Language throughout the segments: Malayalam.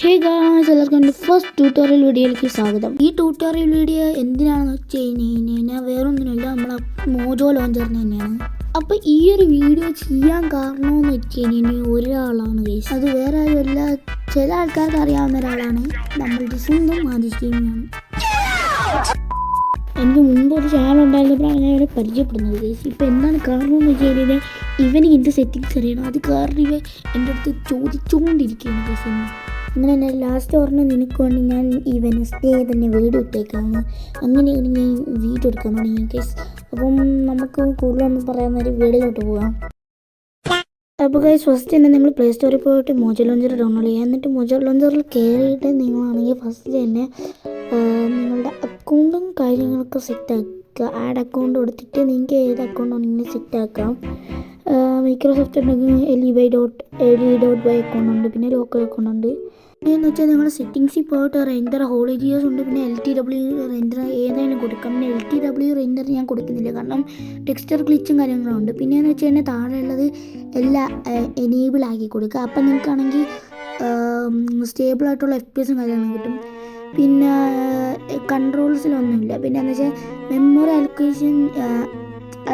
ഹേ ഗായ്സ്, എല്ലാവർക്കും എൻ്റെ ഫസ്റ്റ് ട്യൂട്ടോറിയൽ വീഡിയോയിലേക്ക് സ്വാഗതം. ഈ ട്യൂട്ടോറിയൽ വീഡിയോ എന്തിനാണെന്ന് വെച്ച് കഴിഞ്ഞാൽ വേറൊന്നിനുമില്ല, നമ്മളെ മോജോ ലോഞ്ചറിന് തന്നെയാണ്. അപ്പോൾ ഈ ഒരു വീഡിയോ ചെയ്യാൻ കാരണമെന്ന് വെച്ച് കഴിഞ്ഞാൽ ഒരാളാണ് ഗൈസ്. അത് വേറെ ആരുമല്ല, ചില ആൾക്കാർക്ക് അറിയാവുന്ന ഒരാളാണ്, നമ്മളുടെ സ്വന്തം ആദിത്യമാണ്. എനിക്ക് മുമ്പ് ഒരു ചാനൽ ഉണ്ടായിരുന്നപ്പോഴാണ് ഞാൻ ഇവരെ പരിചയപ്പെടുന്നത് ഗൈസ്. ഇപ്പോൾ എന്താണ് കാരണം എന്ന് വെച്ച് കഴിഞ്ഞാൽ ഇവന് ഇതിൻ്റെ സെറ്റിങ്സ് അറിയണം. അത് കാരണം ഇവ എൻ്റെ അടുത്ത് ചോദിച്ചുകൊണ്ടിരിക്കുകയാണ് ഗൈസ്. അങ്ങനെ തന്നെ ലാസ്റ്റ് ഓർമ്മ നിനക്ക് വേണ്ടി ഞാൻ ഈ വെനസ്ഡേ തന്നെ വീഡിയോ ഇട്ടേക്കാണ്. അങ്ങനെയാണ് ഞാൻ വീഡിയോ എടുക്കാൻ തുടങ്ങി ഗൈസ്. അപ്പം നമുക്ക് കൂടുതലൊന്നും പറയാവുന്ന വീഡിയോയിലോട്ട് പോകാം. അപ്പോൾ ഗൈസ്, ഫസ്റ്റ് തന്നെ നിങ്ങൾ പ്ലേ സ്റ്റോറിൽ പോയിട്ട് മോജോ ലോഞ്ചർ ഡൗൺലോഡ് ചെയ്യുക. എന്നിട്ട് മോജോ ലോഞ്ചറിൽ കയറിയിട്ട് നിങ്ങളാണെങ്കിൽ ഫസ്റ്റ് തന്നെ നിങ്ങളുടെ അക്കൗണ്ടും കാര്യങ്ങളൊക്കെ സെറ്റാക്കുക. ആഡ് അക്കൗണ്ട് കൊടുത്തിട്ട് നിങ്ങൾക്ക് ഏത് അക്കൗണ്ടാണെങ്കിൽ സെറ്റാക്കാം. മൈക്രോസോഫ്റ്റ് ഉണ്ടെങ്കിൽ LE.by അക്കൗണ്ട് ഉണ്ട്, പിന്നെ ലോക്കൽ അക്കൗണ്ട് ഉണ്ട്. എന്ന് വെച്ചാൽ നിങ്ങളുടെ സെറ്റിങ്സിൽ പോയിട്ട് റെൻഡർ ഹോളിജിയേഴ്സ് ഉണ്ട്, പിന്നെ LTW റെൻഡർ ഏതായാലും കൊടുക്കാം. പിന്നെ LTW റെൻഡർ ഞാൻ കൊടുക്കുന്നില്ല, കാരണം ടെക്സ്ചർ ഗ്ലിച്ചും കാര്യങ്ങളും ഉണ്ട്. പിന്നെ എന്ന് വെച്ച് കഴിഞ്ഞാൽ താഴെയുള്ളത് എല്ലാം എനേബിൾ ആക്കി കൊടുക്കുക. അപ്പം നിങ്ങൾക്കാണെങ്കിൽ സ്റ്റേബിളായിട്ടുള്ള FPS കാര്യങ്ങളും കിട്ടും. പിന്നെ കൺട്രോൾസിലൊന്നുമില്ല. പിന്നെ എന്ന് വെച്ചാൽ മെമ്മറി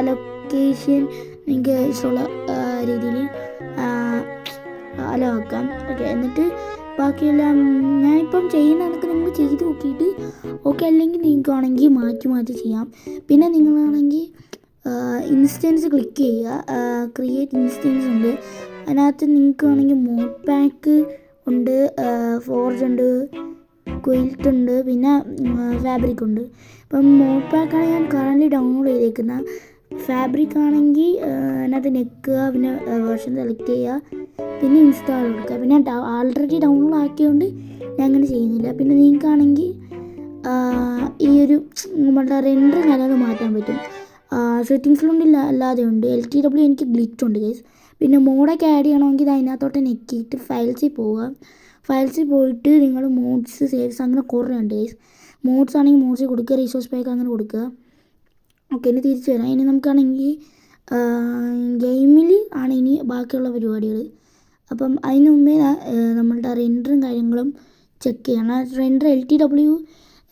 അലൊക്കേഷൻ നിങ്ങൾക്ക് ഇഷ്ടമുള്ള രീതിയിൽ അലവാക്കാം. ഓക്കെ, എന്നിട്ട് ബാക്കിയെല്ലാം ഞാനിപ്പം ചെയ്യുന്ന കണക്ക് നിങ്ങൾ ചെയ്ത് നോക്കിയിട്ട് ഓക്കെ അല്ലെങ്കിൽ നിങ്ങൾക്കാണെങ്കിൽ മാറ്റി ചെയ്യാം. പിന്നെ നിങ്ങളാണെങ്കിൽ ഇൻസ്റ്റൻസ് ക്ലിക്ക് ചെയ്യുക. ക്രിയേറ്റ് ഇൻസ്റ്റൻസ് ഉണ്ട്, അതിനകത്ത് നിങ്ങൾക്കാണെങ്കിൽ മോഡ് പാക്ക് ഉണ്ട്, ഫോർജ് ഉണ്ട്, ക്വിൽറ്റ് ഉണ്ട്, പിന്നെ ഫാബ്രിക് ഉണ്ട്. ഇപ്പം മോഡ് പാക്കാണ് ഞാൻ കറൻറ്റ്ലി ഡൗൺലോഡ് ചെയ്തേക്കുന്നത്. ഫാബ്രിക് ആണെങ്കിൽ അതിനകത്ത് ഞെക്കുക, പിന്നെ വേർഷൻ സെലക്ട് ചെയ്യുക, പിന്നെ ഇൻസ്റ്റാൾ കൊടുക്കുക. പിന്നെ ആൾറെഡി ഡൗൺലോഡ് ആക്കിയതുകൊണ്ട് ഞാൻ അങ്ങനെ ചെയ്യുന്നില്ല. പിന്നെ നിങ്ങൾക്കാണെങ്കിൽ ഈ ഒരു നമ്മളുടെ റെൻഡർ കാര്യങ്ങൾ മാറ്റാൻ പറ്റും. സെറ്റിങ്സിലുണ്ട്, അല്ലാതെ ഉണ്ട്. LTW എനിക്ക് ഗ്ലിച്ച് ഉണ്ട് ഗൈസ്. പിന്നെ മോഡൊക്കെ ആഡ് ചെയ്യണമെങ്കിൽ അതിനകത്തോട്ട് ഞെക്കിയിട്ട് ഫയൽസിൽ പോവുക. ഫയൽസിൽ പോയിട്ട് നിങ്ങൾ മോഡ്സ് സേവ്സ് അങ്ങനെ കുറേ ഉണ്ട് ഗൈസ്. മോഡ്സ് ആണെങ്കിൽ മോഡ്സ് കൊടുക്കുക, റിസോഴ്സ് പാക്ക് അങ്ങനെ കൊടുക്കുക. ഓക്കെ, ഇനി തിരിച്ചു വരാം. ഇനി നമുക്കാണെങ്കിൽ ഗെയിമിൽ ആണ് ഇനി ബാക്കിയുള്ള പരിപാടികൾ. അപ്പം അതിന് മുമ്പേ നമ്മളുടെ റെൻഡറും കാര്യങ്ങളും ചെക്ക് ചെയ്യണം. റെൻഡർ LTW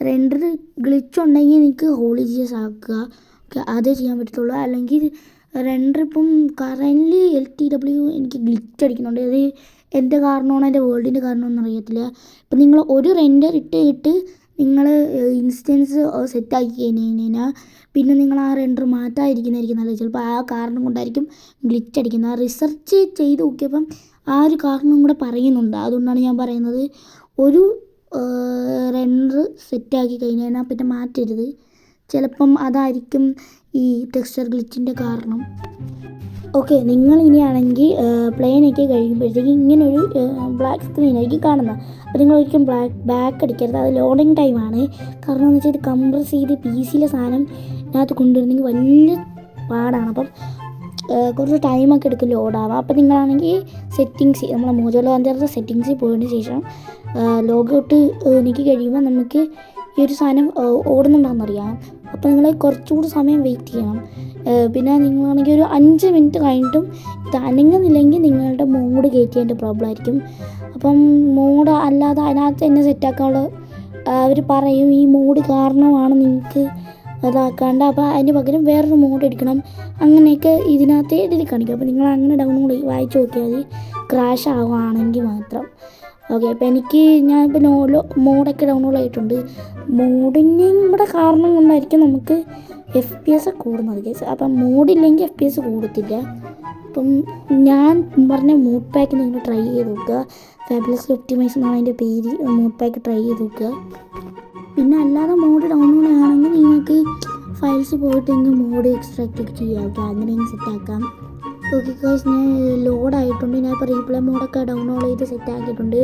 റെൻഡർ ഗ്ലിച്ച് ഉണ്ടെങ്കിൽ എനിക്ക് ഹോളിജിയസ് ആക്കുക. ഓക്കെ, അതേ ചെയ്യാൻ പറ്റത്തുള്ളൂ. അല്ലെങ്കിൽ റെൻഡർ ഇപ്പം കറൻറ്റ്ലി LTW എനിക്ക് ഗ്ലിച്ച് അടിക്കുന്നുണ്ട്. അത് എൻ്റെ കാരണമാണോ എൻ്റെ വേൾഡിൻ്റെ കാരണമാണെന്ന് അറിയത്തില്ല. ഇപ്പം നിങ്ങൾ ഒരു റെൻഡർ ഇട്ട് നിങ്ങൾ ഇൻസ്റ്റൻസ് സെറ്റാക്കി കഴിഞ്ഞാൽ പിന്നെ നിങ്ങൾ ആ റെൻഡർ മാറ്റാതിരിക്കുന്നതായിരിക്കും നല്ലത്. ചിലപ്പോൾ ആ കാരണം കൊണ്ടായിരിക്കും ഗ്ലിച്ച് അടിക്കുന്നത്. റിസർച്ച് ചെയ്ത് നോക്കിയപ്പം ആ ഒരു കാരണം കൂടെ പറയുന്നുണ്ട്. അതുകൊണ്ടാണ് ഞാൻ പറയുന്നത്, ഒരു റെൻഡർ സെറ്റാക്കി കഴിഞ്ഞാൽ പിന്നെ മാറ്റരുത്. ചിലപ്പം അതായിരിക്കും ഈ ടെക്സ്ചർ ഗ്ലിച്ചിൻ്റെ കാരണം. ഓക്കെ, നിങ്ങൾ ഇനിയാണെങ്കിൽ പ്ലെയിനൊക്കെ കഴിയുമ്പോഴത്തേക്കും ഇങ്ങനൊരു ബ്ലാക്ക് സ്ക്രീനായിരിക്കും കാണുന്നത്. അപ്പോൾ നിങ്ങൾ ഒരിക്കലും ബാക്ക് അടിക്കരുത്. അത് ലോഡിങ് ടൈമാണ്. കാരണം എന്ന് വെച്ചാൽ ഇത് കംപ്രസ് ചെയ്ത് PC-യിലെ സാധനം ഇതിനകത്ത് കൊണ്ടുവരുന്നെങ്കിൽ വലിയ പാടാണ്. അപ്പം കുറച്ച് ടൈമൊക്കെ എടുക്കും ലോഡാവാം. അപ്പോൾ നിങ്ങളാണെങ്കിൽ സെറ്റിങ്സ് നമ്മളെ മോജോ ലോഞ്ചറിൻ്റെ സെറ്റിങ്സിൽ പോയതിന് ശേഷം ലോഗൗട്ട് എനിക്ക് കഴിയുമ്പോൾ നമുക്ക് ഈ ഒരു സാധനം ഓടുന്നുണ്ടാകുന്നറിയാം. അപ്പോൾ നിങ്ങൾ കുറച്ചുകൂടി സമയം വെയിറ്റ് ചെയ്യണം. പിന്നെ നിങ്ങളാണെങ്കിൽ ഒരു 5 മിനിറ്റ് കഴിഞ്ഞിട്ടും ഇത് അനങ്ങുന്നില്ലെങ്കിൽ നിങ്ങളുടെ മോഡ് കയറ്റിയതിൻ്റെ പ്രോബ്ലം ആയിരിക്കും. അപ്പം മോഡ് അല്ലാതെ അതിനകത്ത് തന്നെ സെറ്റാക്കാനുള്ള അവർ പറയും ഈ മോഡ് കാരണമാണ് നിങ്ങൾക്ക് അതാക്കാണ്ട്. അപ്പോൾ അതിന് പകരം വേറൊരു മോഡ് എടുക്കണം. അങ്ങനെയൊക്കെ ഇതിനകത്ത് എഴുതി കാണിക്കും. അപ്പോൾ നിങ്ങൾ അങ്ങനെ ഡൗൺലോഡ് വായിച്ച് നോക്കിയാൽ മതി, ക്രാഷ് ആവുകയാണെങ്കിൽ മാത്രം. ഓക്കെ, അപ്പോൾ ഞാനിപ്പോൾ മോഡൊക്കെ ഡൗൺലോഡ് ആയിട്ടുണ്ട്. മോഡിന് നമ്മുടെ കാരണം കൊണ്ടായിരിക്കും നമുക്ക് FPS കൂടുന്നത് കേസ്. അപ്പം മോഡില്ലെങ്കിൽ FPS കൂടത്തില്ല. അപ്പം ഞാൻ പറഞ്ഞ മോഡ് പാക്ക് നിങ്ങൾ ട്രൈ ചെയ്ത് നോക്കുക. ഫാബുലസ് ഒപ്റ്റിമൈസ് എന്നാണ് അതിൻ്റെ പേര്. മോഡ് പാക്ക് ട്രൈ ചെയ്ത് നോക്കുക. പിന്നെ അല്ലാതെ മോഡ് ഡൗൺലോഡ് ആണെങ്കിൽ നിങ്ങൾക്ക് ഫയൽസ് പോയിട്ടെങ്കിൽ മോഡ് എക്സ്ട്രാക്റ്റ് ഒക്കെ ചെയ്യാം. ഓക്കെ, അങ്ങനെയും സെറ്റാക്കാം. ഓക്കെ ഗൈസ്, ഞാൻ ലോഡായിട്ടുണ്ട്. ഞാൻ ഇപ്പോൾ റീപ്ലേ മോഡൊക്കെ ഡൗൺലോഡ് ചെയ്ത് സെറ്റാക്കിയിട്ടുണ്ട്.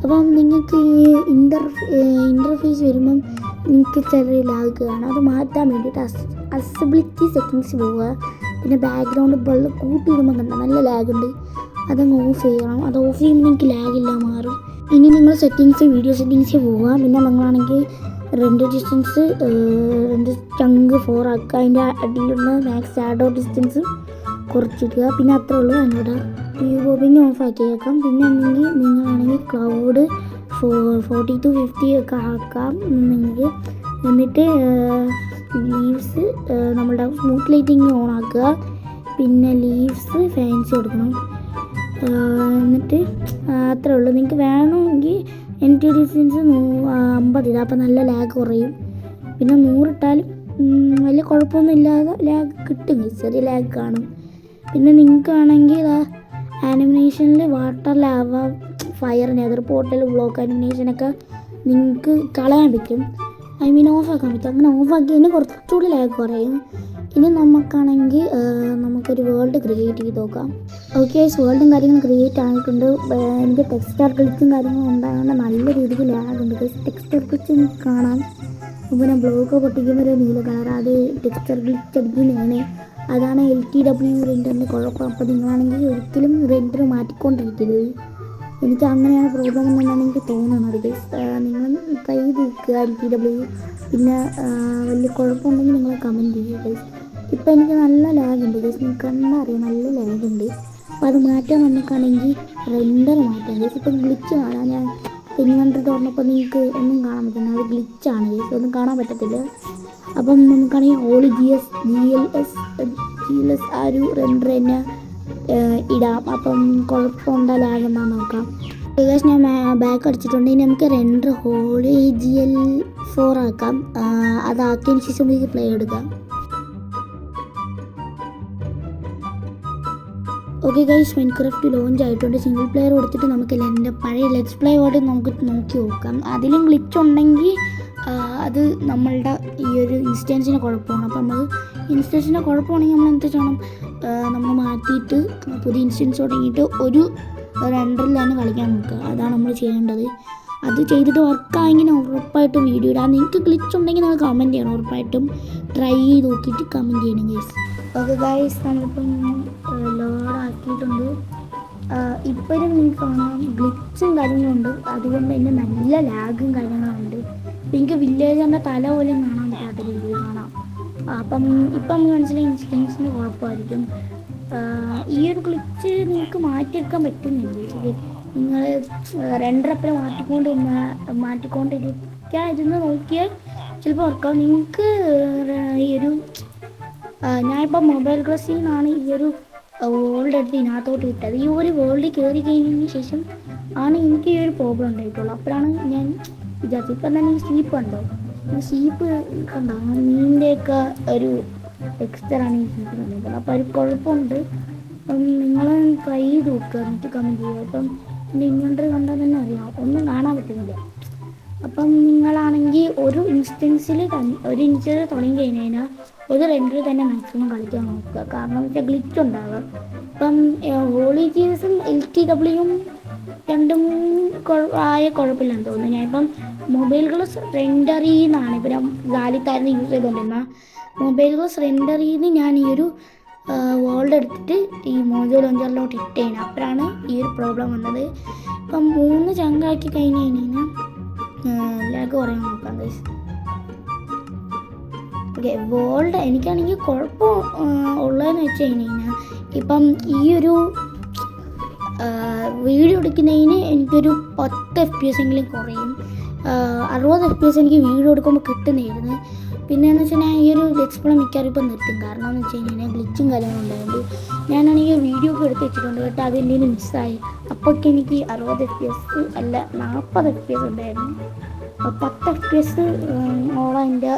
അപ്പം നിങ്ങൾക്ക് ഈ ഇൻ്റർഫേസ് വരുമ്പം നിങ്ങൾക്ക് ചെറിയ ലാഗ് കാണാം. അത് മാറ്റാൻ വേണ്ടിയിട്ട് അക്സസിബിലിറ്റി സെറ്റിങ്സ് പോവുക. പിന്നെ ബാക്ക്ഗ്രൗണ്ട് ബൾബ് കൂട്ടിയിടുമ്പോൾ കണ്ട നല്ല ലാഗുണ്ട്, അതങ്ങ് ഓഫ് ചെയ്യണം. അത് ഓഫ് ചെയ്യുമ്പോൾ നിങ്ങൾക്ക് ലാഗില്ല മാറും. ഇനി നിങ്ങൾ വീഡിയോ സെറ്റിങ്സിൽ പോവുക. പിന്നെ നിങ്ങളാണെങ്കിൽ റെൻഡർ ഡിസ്റ്റൻസ് ചങ്ക് 4 ആക്കുക. അതിൻ്റെ അടിയിലുള്ള മാക്സ് ഷാഡോ ഡിസ്റ്റൻസ് കുറച്ചിടുക. പിന്നെ അത്രേ ഉള്ളൂ. അതിൻ്റെ വ്യൂ ബോബിങ് ഓഫ് ആക്കിയേക്കാം. പിന്നെ ആണെങ്കിൽ നിങ്ങളാണെങ്കിൽ ക്ലൗഡ് 40-50 ഒക്കെ ആക്കാം നിങ്ങൾക്ക്. എന്നിട്ട് ലീവ്സ് നമ്മളുടെ സ്മൂത്ത് ലൈറ്റിങ് ഓൺ ആക്കുക. പിന്നെ ലീവ്സ് ഫാൻസി കൊടുക്കണം. എന്നിട്ട് അത്രേ ഉള്ളൂ. നിങ്ങൾക്ക് വേണമെങ്കിൽ NT ഡിസ്റ്റൻസ് 50 ഇടാം, അപ്പോൾ നല്ല ലാഗ് കുറയും. പിന്നെ 100 ഇട്ടാലും വലിയ കുഴപ്പമൊന്നും ഇല്ലാതെ ലാഗ് കിട്ടും, ചെറിയ ലാഗ് കാണും. പിന്നെ നിങ്ങൾക്കാണെങ്കിൽ ആനിമേഷനിൽ water, lava, fire, nether portal, block ആനിമേഷനൊക്കെ നിങ്ങൾക്ക് കളയാൻ പറ്റും. ഓഫാക്കാൻ പറ്റും. അങ്ങനെ ഓഫാക്കിയതിന് കുറച്ചുകൂടി ലാഗ് കുറയും. ഇനി നമുക്കാണെങ്കിൽ നമുക്കൊരു വേൾഡ് ക്രിയേറ്റ് ചെയ്ത് നോക്കാം. ഓക്കെ, വേൾഡും കാര്യങ്ങളും ക്രിയേറ്റ് ആയിട്ടുണ്ട്. എനിക്ക് ടെക്സ്റ്റർ ക്ലിച്ചും കാര്യങ്ങളും ഉണ്ടായതുകൊണ്ട് നല്ല രീതിക്ക് ലാഗ് ഉണ്ട്. ടെക്സ്റ്റർ ക്ലിച്ച് കാണാം. പിന്നെ ബ്ലോക്ക് പൊട്ടിക്കുമ്പോൾ ഒരു നീല കളർ, അത് ടെക്സ്റ്റർ ക്ലിച്ച് അടിക്കുന്നതാണ്. അതാണ് LTW റെൻഡറിൻ്റെ കുഴപ്പം. അപ്പോൾ നിങ്ങളാണെങ്കിൽ ഒരിക്കലും റെൻഡർ മാറ്റിക്കൊണ്ടിരിക്കരുത്. എനിക്ക് അങ്ങനെയാണ് പ്രോബ്ലം എന്നാണ് എനിക്ക് തോന്നുന്നത്. നിങ്ങൾ ട്രൈ ചെയ്ത് നോക്കുക LTW. പിന്നെ വലിയ കുഴപ്പമുണ്ടെങ്കിൽ നിങ്ങൾ കമൻറ്റ് ചെയ്യുക. ഇപ്പോൾ എനിക്ക് നല്ല ലാഗുണ്ട് നിങ്ങൾക്ക് കണ്ടാൽ അറിയാം, നല്ല ലാഗുണ്ട്. അപ്പോൾ അത് മാറ്റാൻ നമുക്കാണെങ്കിൽ റെൻഡർ മാറ്റാം. ഇപ്പം ഗ്ലിച്ച് കാണാം. ഞാൻ ഇൻവെർട്ടർ തുറന്നപ്പോൾ നിങ്ങൾക്ക് ഒന്നും കാണാൻ പറ്റുന്നത് അത് ഗ്ലിച്ചാണ്. ഒന്നും കാണാൻ പറ്റത്തില്ല. അപ്പം നമുക്കാണെങ്കിൽ GLS ആ ഒരു റെൻഡർ തന്നെ ഇടാം. അപ്പം കുഴപ്പമുണ്ടോ ലാഗെന്നാണ് നോക്കാം. ഞാൻ ബാക്ക് അടിച്ചിട്ടുണ്ട്. ഇനി നമുക്ക് റെൻഡർ GL4 ആക്കാം. അതാക്കിയതിന് ശേഷം നമുക്ക് പ്ലേ എടുക്കാം. ഓക്കെ ഗൈസ്, മൈൻക്രാഫ്റ്റ് ലോഞ്ച് ആയിട്ടുണ്ട്. സിംഗിൾ പ്ലെയർ കൊടുത്തിട്ട് നമുക്ക് എൻ്റെ പഴയ ലെറ്റ്സ് പ്ലേ ഓടി നമുക്ക് നോക്കി നോക്കാം. അതിലും ഗ്ലിച്ച് ഉണ്ടെങ്കിൽ അത് നമ്മളുടെ ഈ ഒരു ഇൻസ്റ്റൻസിന് കുഴപ്പമാണ്. അപ്പോൾ നമ്മൾ ഇൻസ്റ്റൻസിൻ്റെ കുഴപ്പമാണെങ്കിൽ നമ്മൾ എന്ത് ചെയ്യണം, നമ്മൾ മാറ്റിയിട്ട് പുതിയ ഇൻസ്റ്റൻസ് തുടങ്ങിയിട്ട് ഒരു റെൻഡറിൽ തന്നെ കളിക്കാൻ നോക്കുക. അതാണ് നമ്മൾ ചെയ്യേണ്ടത്. അത് ചെയ്തിട്ട് വർക്കായെങ്കിൽ ഉറപ്പായിട്ടും വീഡിയോ ഇടാം. നിങ്ങൾക്ക് ഗ്ലിച്ച് ഉണ്ടെങ്കിൽ നിങ്ങൾ കമൻറ്റ് ചെയ്യണം. ഉറപ്പായിട്ടും ട്രൈ ചെയ്ത് നോക്കിയിട്ട് കമൻറ്റ് ചെയ്യണം ഗൈസ്. ഓക്കെ ഗൈസ്, നമ്മളിപ്പം ലോഡാക്കിയിട്ടുണ്ട്. ഇപ്പോഴും നിങ്ങൾക്ക് കാണാം ഗ്ലിച്ചും കാര്യങ്ങളുണ്ട്. അതുകൊണ്ട് തന്നെ നല്ല ലാഗും കാര്യങ്ങളുണ്ട്. എനിക്ക് വില്ലേജറിൻ്റെ തല പോലും കാണാൻ പറ്റാത്ത രീതിയിൽ കാണാം. അപ്പം ഇപ്പം നമുക്ക് മനസ്സിലായി ഇൻസ്റ്റൻസിന് കുഴപ്പമായിരിക്കും. ഈ ഒരു ഗ്ലിച്ച് നിങ്ങൾക്ക് മാറ്റിയെടുക്കാൻ പറ്റുന്നില്ല. നിങ്ങൾ രണ്ടരപ്പല മാറ്റിക്കൊണ്ടിരിക്കാതിരുന്ന് നോക്കിയാൽ ചിലപ്പോൾ വർക്കാവും. നിങ്ങൾക്ക് ഈ ഒരു ഞാനിപ്പോൾ മൊബൈൽ ക്ലാസ്സിൽ നിന്നാണ് ഈ ഒരു വേൾഡ് എടുത്ത് ഇതിനകത്തോട്ട് വിട്ടത്. ഈ ഒരു വേൾഡിൽ കയറി കഴിഞ്ഞതിന് ശേഷം ആണ് എനിക്ക് ഈ ഒരു പ്രോബ്ലം ഉണ്ടായിട്ടുള്ളൂ. അപ്പോഴാണ് ഞാൻ വിചാരിച്ചത്. ഇപ്പം തന്നെ ഈ ഷീപ്പ് കണ്ടോ, ഈ ഷീപ്പ് കണ്ടോ, മീനിൻ്റെയൊക്കെ ഒരു ടെക്സ്ചറാണ് ഈ ഷീപ്പ് കണ്ടിട്ടുള്ളത്. അപ്പോൾ ഒരു കുഴപ്പമുണ്ട്. അപ്പം നിങ്ങൾ ട്രൈ ചെയ്ത് നോക്കുക, എന്നിട്ട് കമൻറ്റ് ചെയ്യുക. ഇപ്പം എൻ്റെ ഇൻവെർട്ടർ കണ്ടാൽ തന്നെ അറിയാം, ഒന്നും കാണാൻ പറ്റുന്നില്ല. അപ്പം നിങ്ങളാണെങ്കിൽ ഒരു ഇൻസ്റ്റൻസിൽ തുടങ്ങി കഴിഞ്ഞാൽ ഒരു റെൻഡർ തന്നെ മാക്സിമം കളിക്കാൻ നോക്കുക. കാരണം വെച്ചാൽ ഗ്ലിച്ച് ഉണ്ടാവുക. ഇപ്പം ഹോളി ജീസസും LTW രണ്ടും കുഴപ്പമില്ലെന്ന് തോന്നുന്നു. ഞാനിപ്പം മൊബൈൽ ഗ്ലാസ് റെൻഡറിൽ നിന്നാണ് ഇപ്പം ഞാൻ ഗാലിത്തായിരുന്നു യൂസ് ചെയ്തുകൊണ്ടിരുന്നത്. മൊബൈൽ ഗ്ലാസ് റെൻഡറിൽ നിന്ന് ഞാൻ ഈ ഒരു വേൾഡ് എടുത്തിട്ട് ഈ മോജോ ലോഞ്ചറിലോട്ട് ഇട്ടേന്. അപ്പോഴാണ് ഈ ഒരു പ്രോബ്ലം വന്നത്. ഇപ്പം 3 ചങ്കാക്കി കഴിഞ്ഞ് കഴിഞ്ഞാൽ ലാഗ് പറയാൻ നോക്കാം ഗൈസ്. ഓക്കെ, വേൾഡ് എനിക്കാണെങ്കിൽ കുഴപ്പം ഉള്ളതെന്ന് വെച്ച് കഴിഞ്ഞാൽ ഇപ്പം ഈ ഒരു വീഡിയോ എടുക്കുന്നതിന് എനിക്കൊരു 10 FPS എങ്കിലും കുറയും. 60 FPS എനിക്ക് വീഡിയോ എടുക്കുമ്പോൾ കിട്ടുന്നതായിരുന്നു. പിന്നെയെന്ന് വെച്ചാൽ ഞാൻ ഈ ഒരു ലെറ്റ്സ് പ്ലേ മിക്കവാറും ഇപ്പം നിർത്തും. കാരണം എന്ന് വെച്ച് കഴിഞ്ഞാൽ ഗ്ലിച്ചും കാര്യങ്ങളും ഉണ്ടായതുകൊണ്ട് ഞാനാണെങ്കിൽ വീഡിയോ ഒക്കെ എടുത്ത് വെച്ചിട്ടുണ്ട് കേട്ടോ. അത് എൻ്റെ മിസ്സായി. അപ്പോഴൊക്കെ എനിക്ക് 60 FPS അല്ല 40 FPS ഉണ്ടായിരുന്നു. 10 FPS ഓളം എൻ്റെ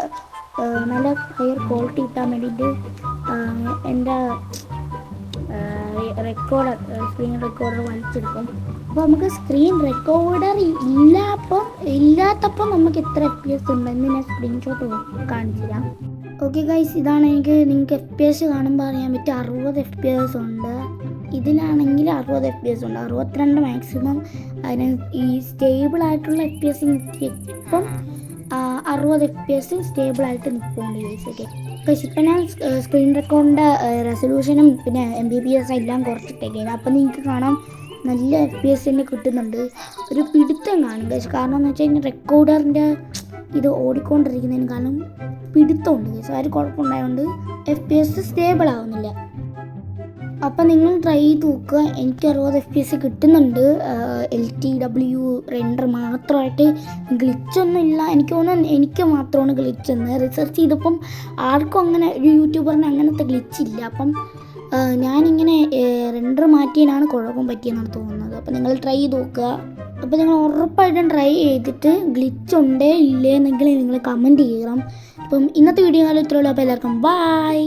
നല്ല ഹയർ ക്വാളിറ്റി കിട്ടാൻ വേണ്ടിയിട്ട് എൻ്റെ സ്ക്രീൻ റെക്കോർഡർ വലിച്ചെടുക്കും. അപ്പോൾ നമുക്ക് സ്ക്രീൻ റെക്കോർഡർ ഇല്ലാത്തപ്പോൾ നമുക്ക് എത്ര FPS ഉണ്ടെന്ന് ഞാൻ സ്ക്രീൻഷോട്ട് കാണിച്ചു തരാം. ഓക്കെ ഗൈസ്, ഇതാണ് നിങ്ങൾക്ക് FPS കാണുമ്പോൾ അറിയാൻ പറ്റും. 60 FPS ഉണ്ട്. ഇതിലാണെങ്കിൽ 60 FPS ഉണ്ട്. 62 മാക്സിമം. അതിന് ഈ സ്റ്റേബിളായിട്ടുള്ള FPS ഇപ്പം 60 FPS സ്റ്റേബിളായിട്ട് നിൽക്കുന്നുണ്ട് ഗൈസ്. ഓക്കെ ഗൈസ്, ഇപ്പം ഞാൻ സ്ക്രീൻ റെക്കോർഡിൻ്റെ റെസൊല്യൂഷനും പിന്നെ MBPS എല്ലാം കുറച്ചിട്ടേക്കാണ്. അപ്പം നിങ്ങൾക്ക് കാണാം നല്ല FPS തന്നെ കിട്ടുന്നുണ്ട്. ഒരു പിടുത്തം കാണും ഗൈസ്. കാരണം എന്ന് വെച്ച് കഴിഞ്ഞാൽ റെക്കോർഡറിൻ്റെ ഇത് ഓടിക്കൊണ്ടിരിക്കുന്നതിന് കാരണം പിടുത്തമുണ്ട് ഗൈസ്. ആ ഒരു കുഴപ്പമുണ്ടായതുകൊണ്ട് FPS സ്റ്റേബിൾ ആവുന്നില്ല. അപ്പം നിങ്ങൾ ട്രൈ ചെയ്ത് നോക്കുക. എനിക്ക് 60 FPS കിട്ടുന്നുണ്ട്. LTW റെൻഡർ മാത്രമായിട്ട് ഗ്ലിച്ചൊന്നും ഇല്ല. എനിക്ക് തോന്നുന്നു എനിക്ക് മാത്രമാണ് ഗ്ലിച്ചെന്ന്. റിസർച്ച് ചെയ്തപ്പം ആർക്കും അങ്ങനെ ഒരു യൂട്യൂബറിന് അങ്ങനത്തെ ഗ്ലിച്ചില്ല. അപ്പം ഞാനിങ്ങനെ റെൻഡർ മാറ്റിയതിനാണ് കുഴപ്പം പറ്റിയെന്നാണ് തോന്നുന്നത്. അപ്പോൾ നിങ്ങൾ ട്രൈ ചെയ്ത് നോക്കുക. അപ്പോൾ നിങ്ങൾ ഉറപ്പായിട്ടും ട്രൈ ചെയ്തിട്ട് ഗ്ലിച്ച് ഉണ്ടേ ഇല്ലേ എന്നെങ്കിൽ നിങ്ങൾ കമൻറ്റ് ചെയ്യണം. അപ്പം ഇന്നത്തെ വീഡിയോ ഇത്രയുള്ളൂ. അപ്പോൾ എല്ലാവർക്കും ബൈ.